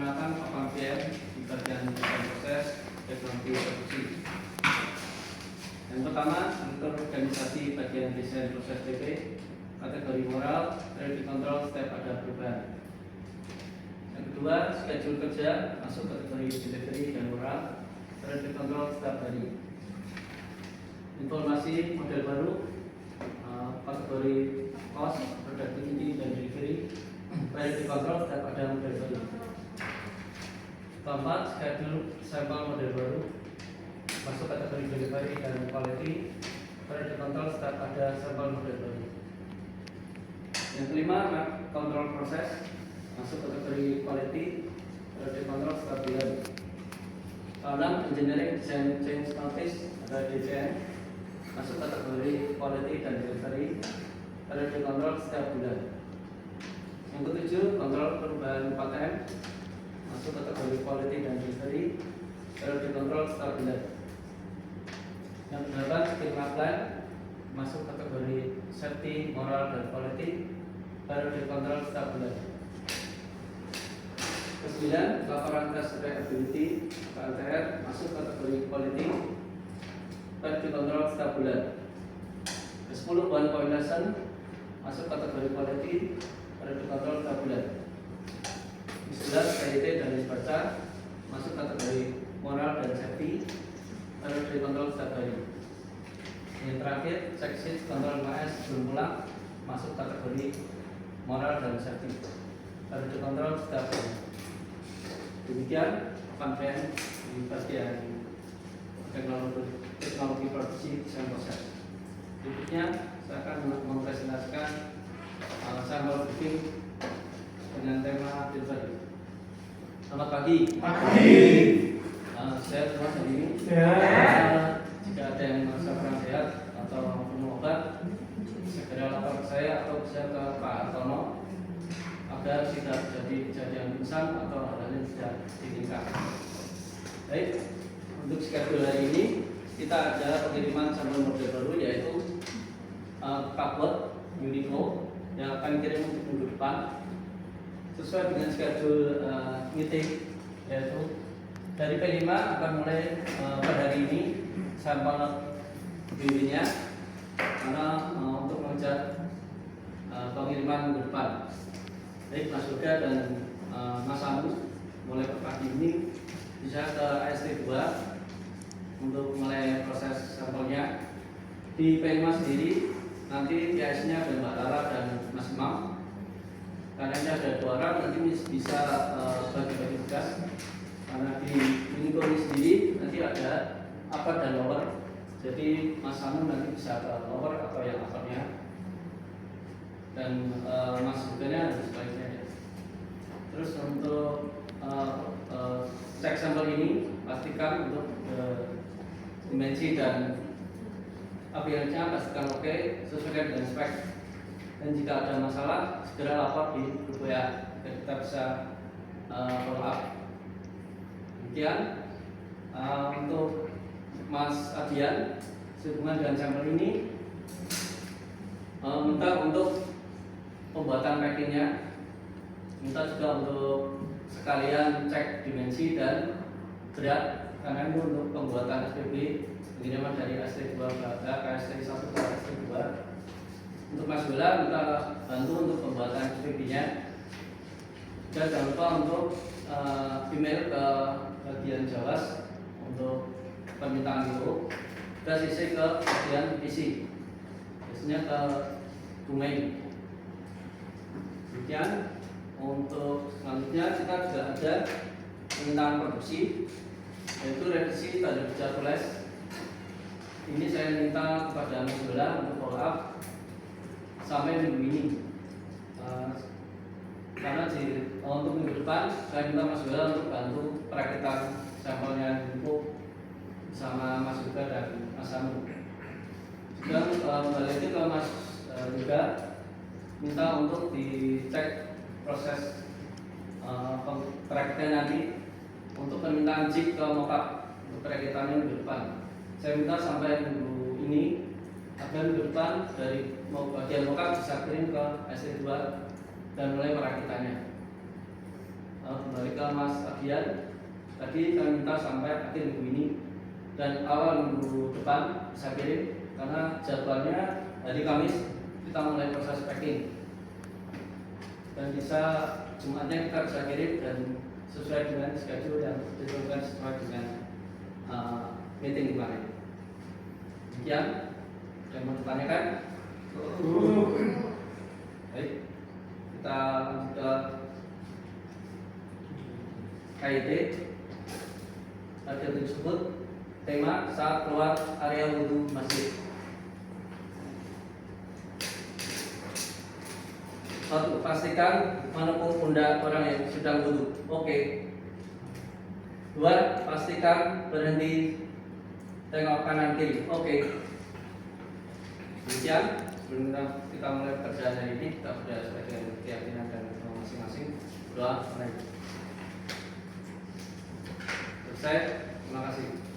perkenalkan Pak PM di bagian proses teknologi produksi. Yang pertama, struktur organisasi bagian desain proses PP, kategori moral, quality control, step ada perubahan. Yang kedua, schedule kerja masuk kategori delivery dan moral, quality control, step hari. Informasi model baru, kategori cost, productivity dan delivery, quality control, step ada model baru. Keempat, schedule sampel model baru masuk kategori delivery dan quality, quality control, step ada sampel model baru. Yang kelima, control proses masuk kategori quality, quality control, step bulan. Keenam, engineering design change notice ada DCN masuk kategori quality dan delivery, quality control, step bulan. Yang ketujuh, kontrol perubahan paten masuk kategori quality dan delivery, quality control, step bulan. Yang kedelapan, schema plan masuk kategori safety, moral dan quality, quality control, step bulan. Kesembilan, laporan test reliability KLTR masuk kategori quality, quality control, step bulan. Ke-10, one point lesson masuk kategori quality, quality control, step bulan. Ke-11, KIT dan baca masuk kategori moral dan safety, quality control, step hari. Yang terakhir, check sheet kontrol KS belum pulang masuk kategori moral dan safety, quality control, step hari. Demikian konten di bagian teknologi produksi desain proses. Berikutnya saya akan mempresentasikan sampel briefing dengan tema delivery. Selamat pagi. Saya Thomas hari ini. Jika ada yang merasa kurang sehat atau minum obat, segera lapor ke saya atau bisa ke Pak Artono agar tidak terjadi kejadian pingsan atau hal-hal yang tidak diinginkan. Baik, untuk schedule hari ini kita ada pengiriman sampel model baru yaitu cardboard Uniqlo yang akan kirim untuk minggu depan sesuai dengan schedule meeting, yaitu dari P5 akan mulai pada hari ini sampel bimbingnya karena untuk mengejar pengiriman minggu depan. Baik Mas Yoga dan Mas Anu mulai per pagi ini bisa ke AST 2 untuk mulai proses sampelnya. Di P5 sendiri nanti PIS-nya ada Mbak Lara dan Mas Imam. Karena ini ada 2 orang, nanti bisa bagi-bagi tugas. Karena di Uniqlo sendiri nanti ada upper dan lower. Jadi Mas Anu nanti bisa ke lower atau yang uppernya, dan Mas Yoganya harus sebaliknya. Terus untuk cek sampel ini pastikan untuk dimensi dan appearance-nya pastikan oke, sesuaikan dengan spek. Dan jika ada masalah segera lapor di grup WA agar kita bisa follow up. Demikian untuk Mas Adian sehubungan dengan sampel ini minta untuk pembuatan packingnya, minta juga untuk sekalian cek dimensi dan berat karena ini untuk pembuatan SPB pengiriman dari ST2 ke ST1 ke ST2. Untuk Mas Bola minta bantu untuk pembuatan SPB-nya. Dan jangan lupa untuk email ke bagian Jawas untuk permintaan itu, dan CC ke bagian PC, biasanya ke domain. Demikian. Untuk selanjutnya kita juga ada permintaan produksi, yaitu revisi tanda kerja tulis. Ini saya minta kepada Mas Bola untuk follow up sampai minggu ini. Karena untuk minggu depan saya minta Mas Bola untuk bantu perakitan sampelnya untuk bersama Mas Yoga dan Mas Anu. Juga kembali lagi ke Mas Yoga, minta untuk dicek proses perakitan nanti untuk permintaan chip ke mockup untuk perakitannya minggu depan. Saya minta sampai minggu ini agar minggu depan dari bagian mockup bisa kirim ke ST2 dan mulai perakitannya. Kembali ke kata Mas Adian, tadi kami minta sampai akhir minggu ini dan awal minggu depan bisa kirim, karena jadwalnya hari Kamis kita mulai proses packing dan bisa Jumatnya kita bisa kirim dan sesuai dengan schedule yang ditentukan sesuai dengan meeting kemarin. Demikian yang mau ditanyakan. Baik, kita lanjut ke KIT. Ada tersebut tema saat keluar area wudhu masjid. Satu, pastikan menepuk pundak orang yang sedang wudhu. Oke. Dua, pastikan berhenti tengok kanan kiri. Oke. Demikian sebelum kita mulai pekerjaan hari ini, kita sudah sesuai dengan keyakinan dan masing-masing. Doa. Selesai. Terima kasih.